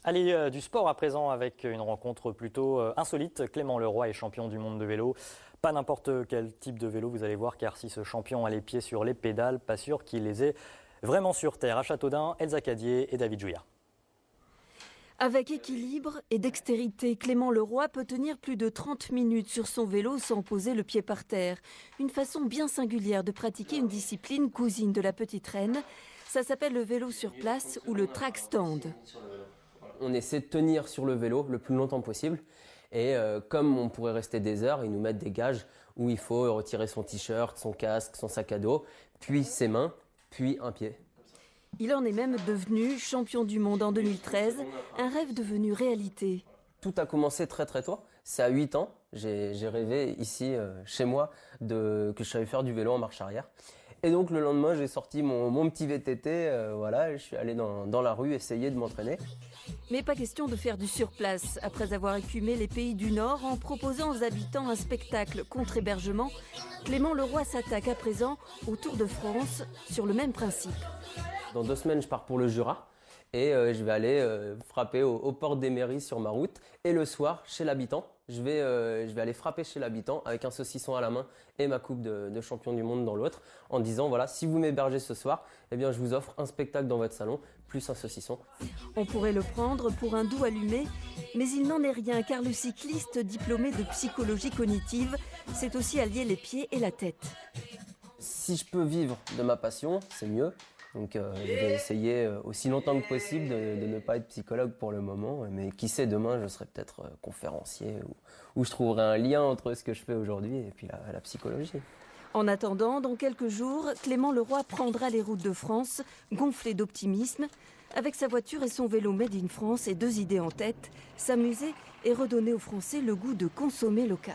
Allez, du sport à présent avec une rencontre plutôt insolite. Clément Leroy est champion du monde de vélo. Pas n'importe quel type de vélo, vous allez voir, car si ce champion a les pieds sur les pédales, pas sûr qu'il les ait vraiment sur terre. À Châteaudun, Elsa Cadier et David Jouillard. Avec équilibre et dextérité, Clément Leroy peut tenir plus de 30 minutes sur son vélo sans poser le pied par terre. Une façon bien singulière de pratiquer une discipline cousine de la petite reine. Ça s'appelle le vélo sur place ou le track stand. On essaie de tenir sur le vélo le plus longtemps possible. Et comme on pourrait rester des heures, ils nous mettent des gages où il faut retirer son t-shirt, son casque, son sac à dos, puis ses mains, puis un pied. Il en est même devenu champion du monde en 2013, un rêve devenu réalité. Tout a commencé très très tôt. C'est à 8 ans, j'ai rêvé ici, chez moi, que je savais faire du vélo en marche arrière. Et donc le lendemain, j'ai sorti mon petit VTT, voilà, et je suis allé dans la rue essayer de m'entraîner. Mais pas question de faire du surplace. Après avoir écumé les pays du Nord en proposant aux habitants un spectacle contre hébergement, Clément Leroy s'attaque à présent au Tour de France sur le même principe. Dans 2 semaines, je pars pour le Jura et je vais aller frapper aux portes des mairies sur ma route. Et le soir, chez l'habitant, je vais aller frapper chez l'habitant avec un saucisson à la main et ma coupe de champion du monde dans l'autre, en disant voilà, si vous m'hébergez ce soir, eh bien je vous offre un spectacle dans votre salon plus un saucisson. On pourrait le prendre pour un doux allumé, mais il n'en est rien car le cycliste diplômé de psychologie cognitive sait aussi allier les pieds et la tête. Si je peux vivre de ma passion, c'est mieux. Donc je vais essayer aussi longtemps que possible de ne pas être psychologue pour le moment. Mais qui sait, demain je serai peut-être conférencier ou je trouverai un lien entre ce que je fais aujourd'hui et puis la psychologie. En attendant, dans quelques jours, Clément Leroy prendra les routes de France, gonflé d'optimisme. Avec sa voiture et son vélo Made in France et 2 idées en tête, s'amuser et redonner aux Français le goût de consommer local.